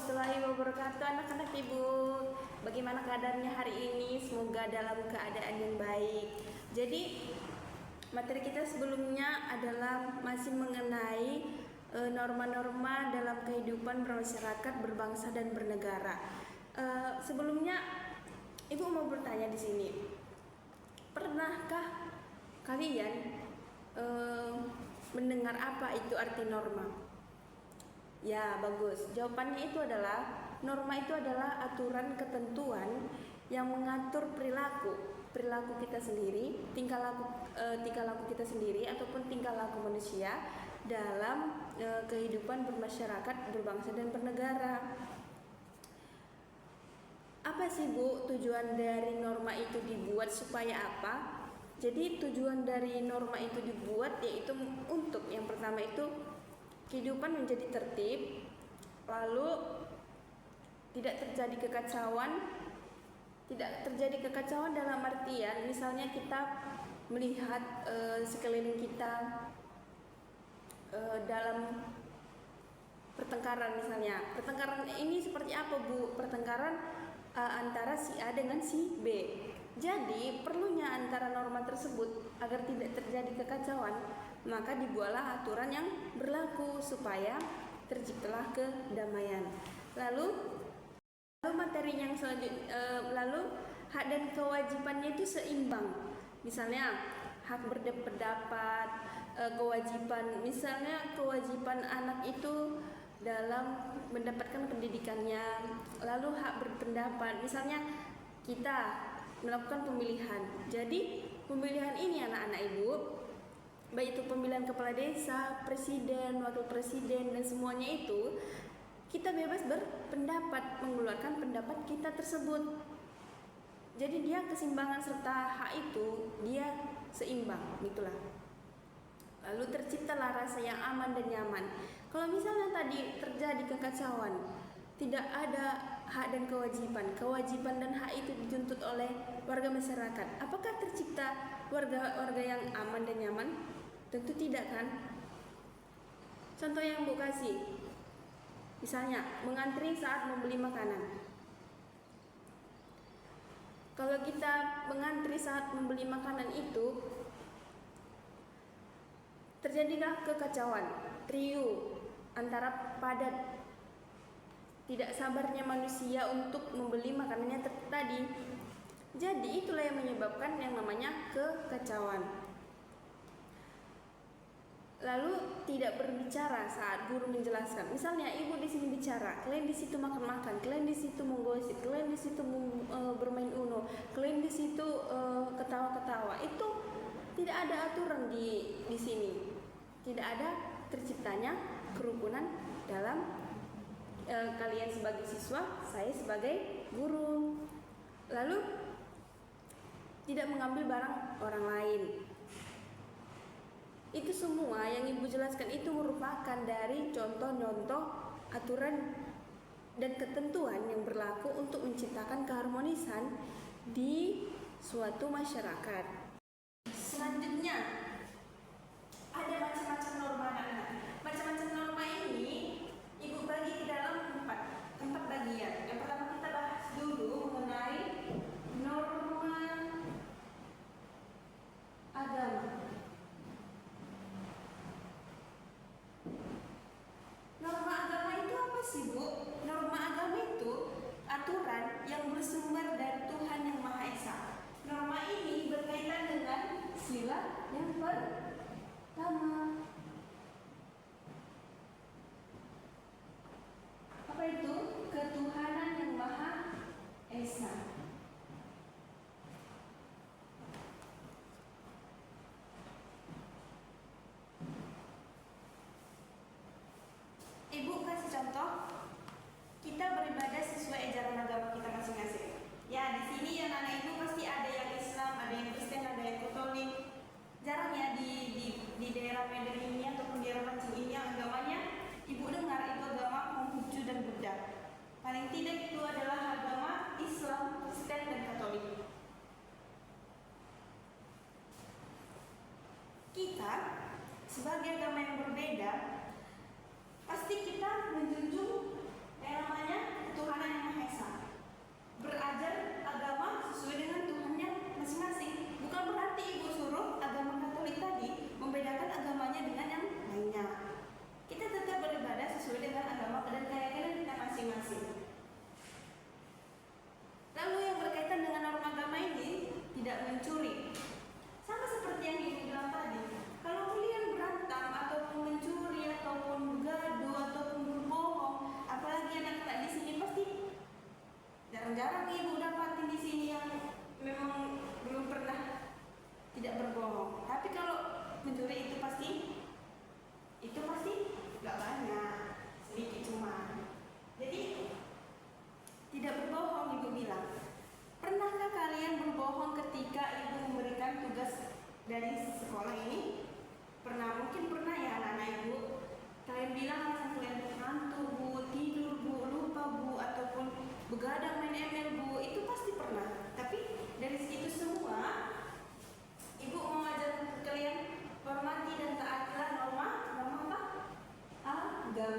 warahmatullahi wabarakatuh. Anak-anak ibu, bagaimana keadaannya hari ini? Semoga dalam keadaan yang baik. Jadi materi kita sebelumnya adalah masih mengenai norma-norma dalam kehidupan bermasyarakat, berbangsa dan bernegara. Sebelumnya ibu mau bertanya di sini, pernahkah kalian mendengar apa itu arti norma? Ya, bagus. Jawabannya itu adalah norma itu adalah aturan ketentuan yang mengatur perilaku kita sendiri, tingkah laku kita sendiri ataupun tingkah laku manusia dalam kehidupan bermasyarakat, berbangsa dan bernegara. Apa sih Bu tujuan dari norma itu dibuat supaya apa? Jadi tujuan dari norma itu dibuat yaitu untuk yang pertama itu kehidupan menjadi tertib, lalu tidak terjadi kekacauan dalam artian misalnya kita melihat sekeliling kita dalam pertengkaran misalnya. Pertengkaran ini seperti apa Bu? Pertengkaran antara si A dengan si B. Jadi perlunya antara norma tersebut agar tidak terjadi kekacauan, maka dibuatlah aturan yang berlaku supaya terciptalah kedamaian. Lalu materi yang selanjutnya, hak dan kewajibannya itu seimbang. Misalnya hak berpendapat, kewajiban, misalnya kewajiban anak itu dalam mendapatkan pendidikannya, lalu hak berpendapat, misalnya kita melakukan pemilihan. Jadi pemilihan ini anak-anak ibu, baik itu pemilihan kepala desa, presiden, wakil presiden dan semuanya itu kita bebas berpendapat, mengeluarkan pendapat kita tersebut. Jadi dia keseimbangan serta hak itu dia seimbang, gitulah. Lalu terciptalah rasa yang aman dan nyaman. Kalau misalnya tadi terjadi kekacauan, tidak ada hak dan kewajiban dan hak itu dituntut oleh warga masyarakat. Apakah tercipta warga yang aman dan nyaman? Tentu tidak kan? Contoh yang Bu kasih, misalnya mengantri saat membeli makanan. Kalau kita mengantri saat membeli makanan itu terjadilah kekacauan, riuh antara padat tidak sabarnya manusia untuk membeli makanannya tadi. Jadi itulah yang menyebabkan yang namanya kekacauan. Lalu tidak berbicara saat guru menjelaskan. Misalnya ibu di sini bicara, kalian di situ makan-makan, kalian di situ menggosip, kalian di situ bermain uno, kalian di situ ketawa-ketawa. Itu tidak ada aturan di sini. Tidak ada terciptanya kerukunan dalam kalian sebagai siswa, saya sebagai guru. Lalu tidak mengambil barang orang lain. Itu semua yang ibu jelaskan itu merupakan dari contoh-contoh aturan dan ketentuan yang berlaku untuk menciptakan keharmonisan di suatu masyarakat. Selanjutnya ada macam-macam norma anak-anak. Macam-macam norma ini ibu bagi ke dalam empat bagian. Yang pertama kita bahas dulu mengenai norma agama. Norma agama itu apa sih Bu? Norma agama itu aturan yang bersumber dari Tuhan Yang Maha Esa. Norma ini berkaitan dengan sila yang pertama. Apa itu? Ketuhanan Yang Maha Esa. Ibu kasih contoh, kita beribadah sesuai ajaran agama kita masing-masing. Ya, di sini yang anak ibu pasti ada yang Islam, ada yang Kristen, ada yang Katolik. Jarang ya di daerah Medan ini ataupun daerah Pancing ini yang agamanya ibu dengar itu agama Konghucu dan Buddha. Paling tidak itu adalah agama Islam, Kristen dan Katolik. Kita sebagai agama yang berbeda, pasti kita menjunjung yang namanya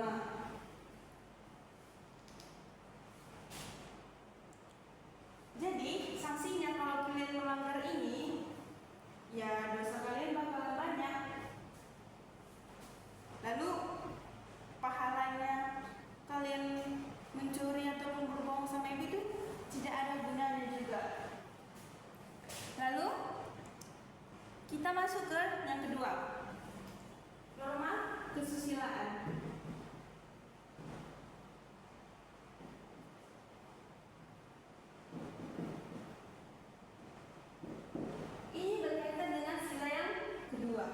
agama. Jadi sanksinya kalau kalian melanggar ini, ya dosa kalian bakalan banyak. Lalu pahalanya kalian mencuri ataupun berbohong sama ibu itu tidak ada gunanya juga. Lalu kita masuk ke yang kedua, norma kesusilaan. Ini berkaitan dengan sila yang kedua.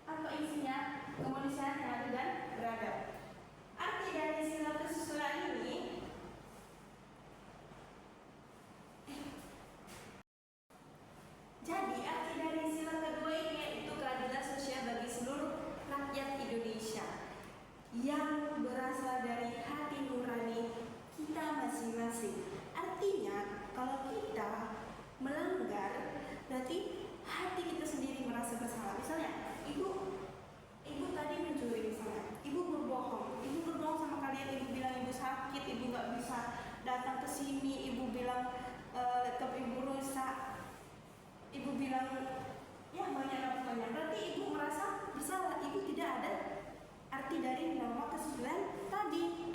Apa isinya? Kemanusiaan yang adil dan beradab. Arti dari sila kesusilaan ini, jadi arti dari sila kedua ini yaitu keadilan sosial bagi seluruh rakyat Indonesia yang berasal dari hati nurani kita masing-masing. Artinya kalau kita melanggar, berarti hati kita sendiri merasa bersalah. Misalnya ibu tadi mencuri, misalnya ibu berbohong sama kalian, ibu bilang ibu sakit, ibu nggak bisa datang ke sini, ibu bilang laptop ibu rusak, ibu bilang ya banyak, berarti ibu merasa bersalah. Ibu tidak ada arti dari norma kesusilaan tadi.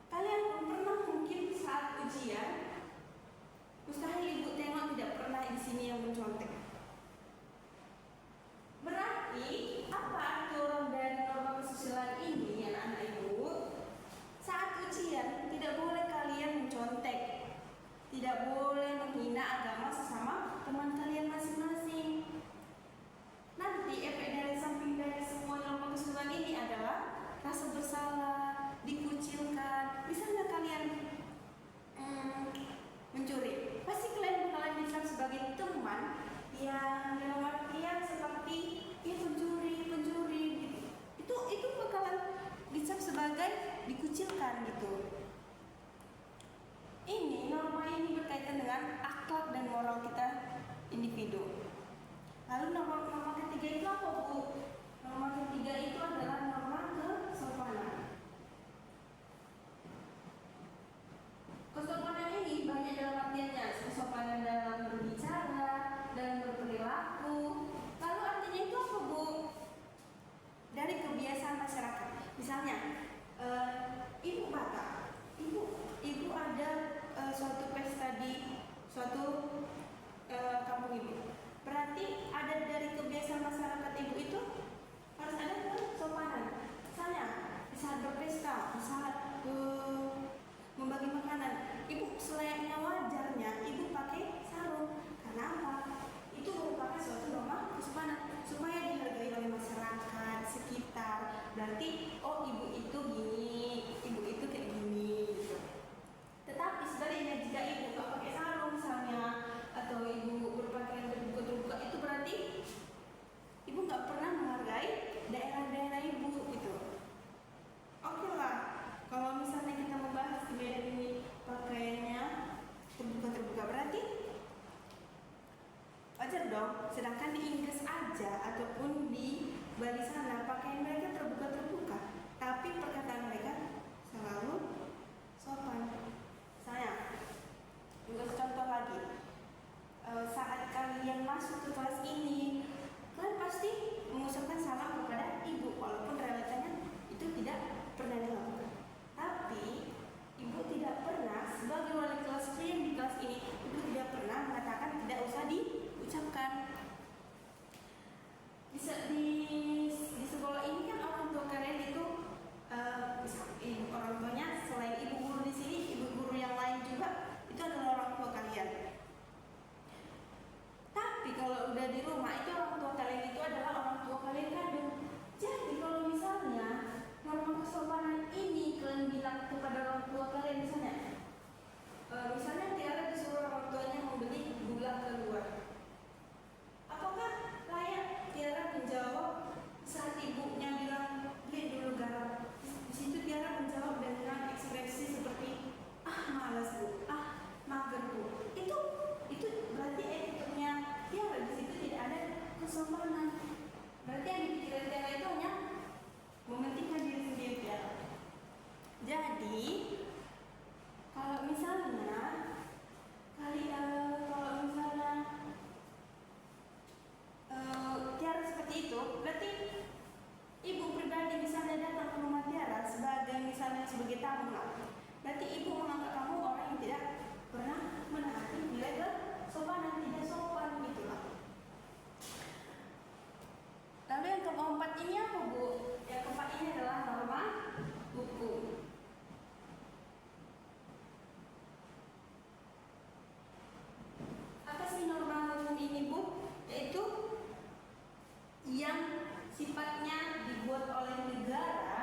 Kalian pernah mungkin saat ujian, mustahil ibu tengok tidak pernah di sini yang mencontek. Berarti apa aturan dari norma kesusilaan ini, anak-anak ibu? Saat ujian tidak boleh kalian mencontek, tidak boleh menghina agama sesama teman kalian masing-masing. Nanti efek dari samping dari semua norma kesusilaan ini adalah rasa bersalah, dikucilkan. Misalnya kalian mencuri, pasti kalian bakalan dicap sebagai teman yang dalam artian seperti ya pencuri gitu. Itu bakalan dicap sebagai dikucilkan gitu. Ini norma ini berkaitan dengan akhlak dan moral kita individu. Lalu norma ketiga itu apa, Bu? Norma ketiga itu adalah norma kesopanan. Kesopanan ini banyak dalam artiannya, kesopanan dalam berbicara, dalam berperilaku. Lalu artinya itu apa, Bu? Dari kebiasaan masyarakat. Misalnya, ibu Batak, ibu ada suatu pesta di suatu kampung ibu. Berarti ada dari kebiasaan masyarakat ibu itu harus ada kesopanan. Misalnya, saat berpesta, saat membagi makanan, ibu selayaknya wajarnya ibu pakai sarung. Karena apa? Itu merupakan suatu norma kesopanan supaya dihargai oleh masyarakat sekitar. Berarti oh ibu itu gini, ibu itu kayak gini gitu. Tetapi sebaliknya jika ibu nggak pakai sarung misalnya, atau ibu berpakaian terbuka, itu berarti ibu nggak pernah menghargai daerah-daerah ibu gitu. Oke lah, kalau misalnya kita membahas di Medan ini pakaiannya terbuka, berarti wajar dong. Sedangkan di Inggris aja ataupun di Bali sana pakaian mereka terbuka, tapi perkataan mereka selalu sopan. Saya contoh lagi, saat kalian masuk ke kelas ini, kalian pasti mengucapkan salam kepada ibu, walaupun realitanya itu tidak pernah dilakukan. Tapi ibu tidak pernah, sebagai wali kelas kalian di kelas ini, ibu tidak pernah mengatakan tidak usah diucapkan. Di sekolah ini kan orang tua kalian itu orang tuanya selain ibu guru di sini, ibu guru yang lain juga itu adalah orang tua kalian. Tapi kalau kesopanan. Berarti yang dipikirin Tiara itu hanya mementingkan diri sendiri Tiara. Jadi kalau misalnya Tiara seperti itu, berarti ibu pribadi misalnya datang ke rumah Tiara sebagai tamu lah. Berarti ibu menganggap kamu orang yang tidak pernah menaati nilai kesopanan, tidak sopan gitulah. Lalu yang keempat ini apa Bu? Yang keempat ini adalah norma hukum. Apa sih norma hukum ini Bu? Yaitu yang sifatnya dibuat oleh negara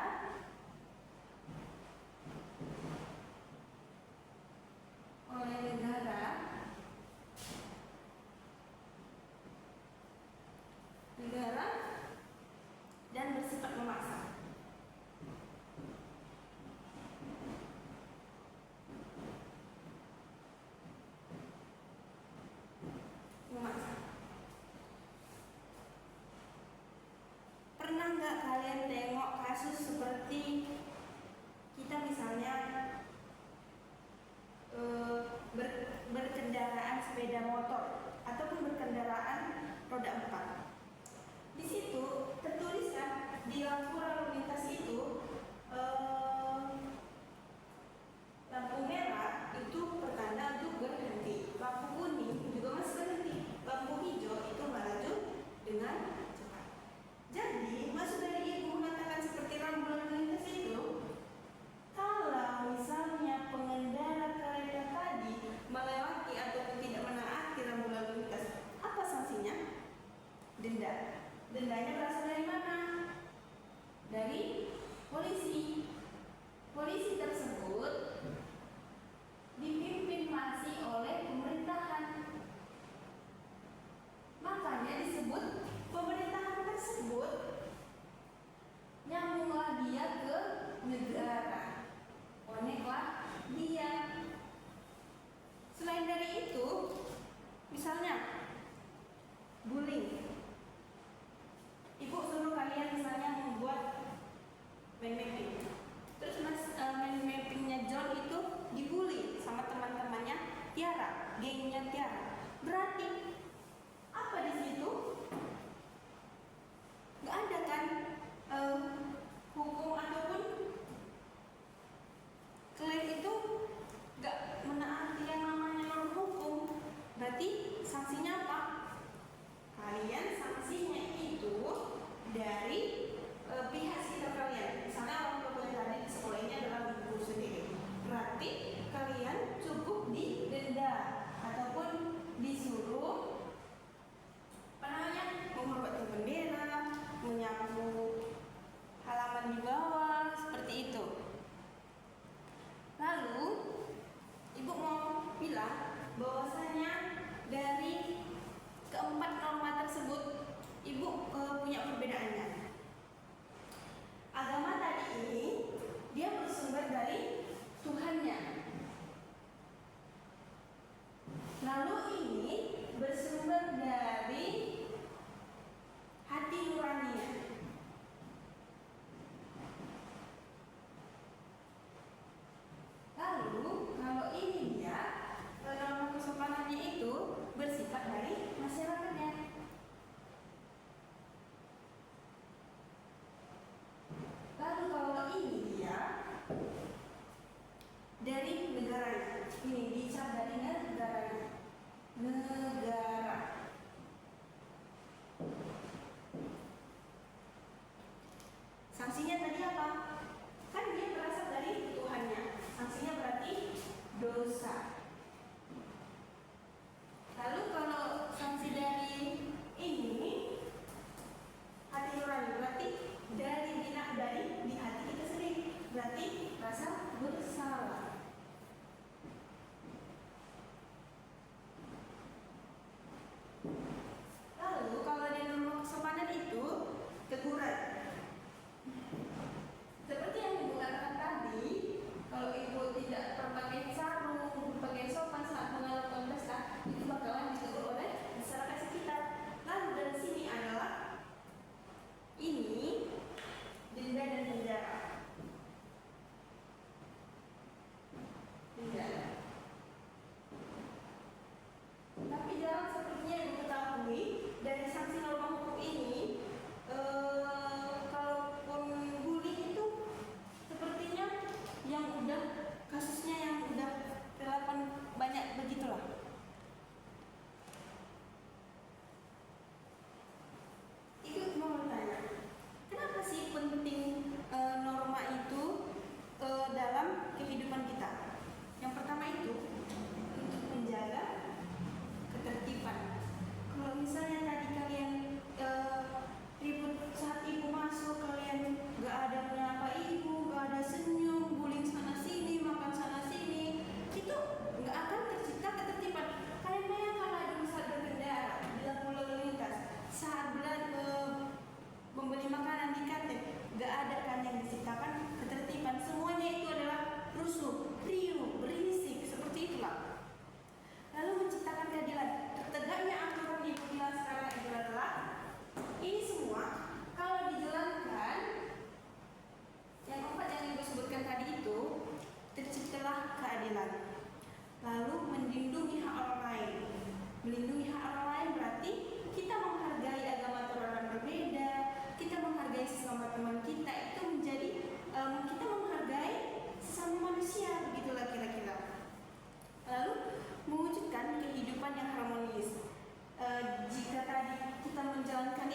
dan bersifat memaksa. Pernah nggak kalian tengok kasus seperti kita misalnya berkendaraan sepeda motor ataupun berkendaraan roda 4. Di situ tertuliskan di lampu lalu lintas itu lampu merah itu pertanda untuk berhenti, lampu kuning juga masih berhenti, lampu hijau itu melaju dengan cepat. Jadi maksud dari ibu mengatakan seperti lampu lalu lintas itu, kalau misalnya pengendara kereta tadi melewati ataupun tidak menaati lampu lalu lintas, apa sanksinya? Denda. Dendanya berasal dari mana? Dari polisi. Polisi tersebut dipimpin masih oleh pemerintahan. Makanya disebut pemerintahan tersebut nyambunglah dia ke negara. Koneklah dia. Selain dari itu, misalnya bullying. Ibu suruh kalian misalnya membuat mind mapping. Terus mind mappingnya John itu dibully sama teman-temannya Tiara, gengnya Tiara. Berarti apa di situ? Gak ada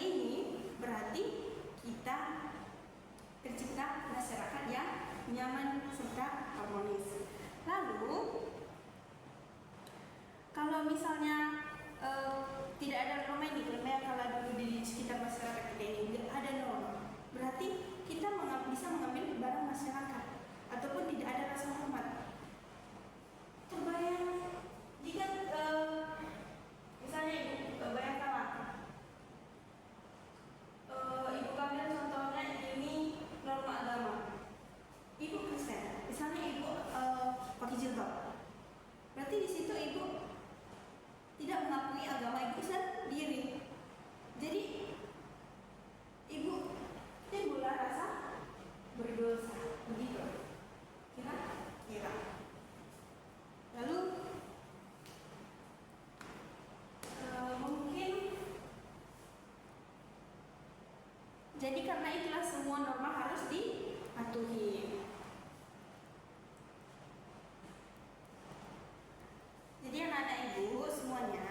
ini berarti kita tercipta masyarakat yang nyaman serta harmonis. Lalu kalau misalnya tidak ada norma ini, kalau dulu di sekitar masyarakat kita ini tidak ada norma, berarti kita bisa mengambil barang masyarakat ataupun tidak ada rasa hormat. Terbayang jika misalnya ibu bayangkanlah ibu ambil contohnya ini norma agama. Ibu Kristen, misalnya ibu pakai jilbab, berarti di situ ibu tidak mengakui agama ibu sendiri. Jadi ibu timbullah rasa berdosa, begitu kira-kira. Lalu mungkin jadi karena itulah semua norma harus dipatuhi. Jadi anak-anak ibu semuanya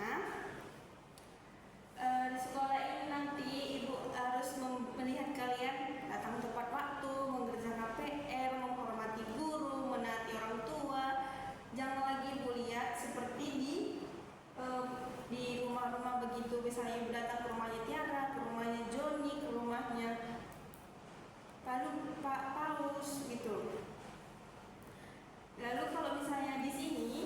di sekolah ini nanti ibu harus melihat kalian datang tepat waktu, mengerjakan PR, menghormati guru, menaati orang tua. Jangan lagi ibu lihat seperti di rumah-rumah begitu, misalnya ibu datang ke rumahnya Tiara, ke rumahnya Joni, ke rumahnya lalu Pak Paus gitu. Lalu kalau misalnya di sini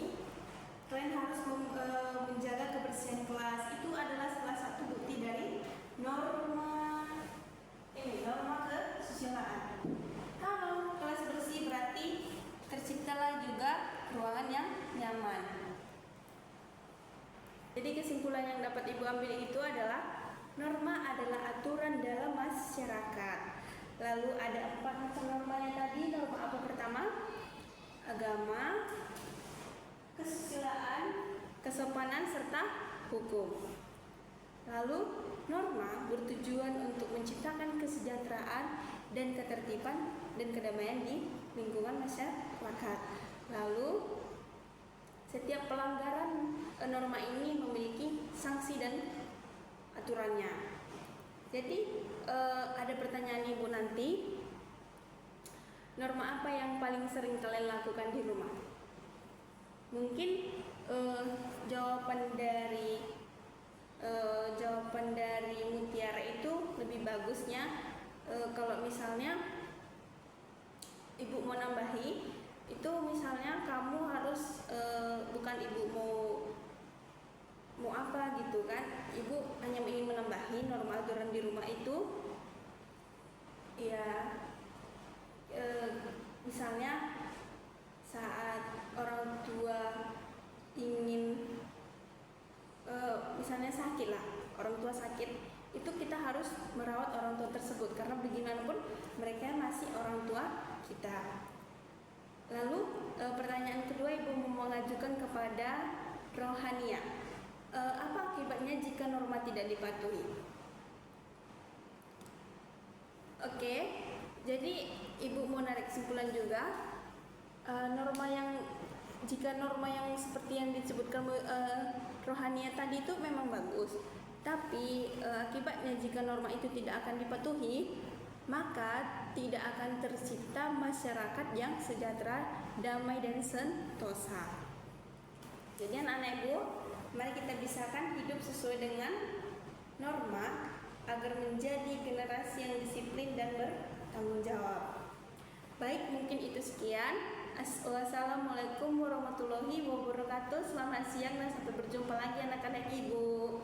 kalian harus menjaga kebersihan kelas. Itu adalah salah satu bukti dari norma kesusilaan. Kalau kelas bersih berarti terciptalah juga ruangan yang nyaman. Jadi kesimpulan yang dapat ibu ambil itu adalah norma adalah aturan dalam masyarakat. Lalu ada 4 macam normanya tadi. Norma apa pertama? Agama, kesusilaan, kesopanan, serta hukum. Lalu norma bertujuan untuk menciptakan kesejahteraan dan ketertiban dan kedamaian di lingkungan masyarakat. Lalu setiap pelanggaran norma ini memiliki sanksi dan aturannya. Jadi ada pertanyaan ibu nanti, norma apa yang paling sering kalian lakukan di rumah? Mungkin jawaban dari Mutiara itu lebih bagusnya kalau misalnya ibu mau nambahi itu, misalnya kamu harus bukan ibu mau apa gitu kan, ibu hanya ingin menambahi norma aturan di rumah itu ya, misalnya saat orang tua ingin misalnya sakit lah, orang tua sakit, itu kita harus merawat orang tua tersebut karena bagaimanapun mereka masih orang tua kita. Lalu pertanyaan kedua, ibu mau mengajukan kepada Rohania, apa akibatnya jika norma tidak dipatuhi? Oke, jadi ibu mau narik kesimpulan juga, jika norma yang seperti yang disebutkan Rohania tadi itu memang bagus, tapi akibatnya jika norma itu tidak akan dipatuhi, maka tidak akan tercipta masyarakat yang sejahtera, damai dan sentosa. Jadi anak-anak ibu, mari kita bisakan hidup sesuai dengan norma agar menjadi generasi yang disiplin dan bertanggung jawab. Baik, mungkin itu sekian. Wassalamualaikum warahmatullahi wabarakatuh. Selamat siang dan sampai berjumpa lagi anak-anak ibu.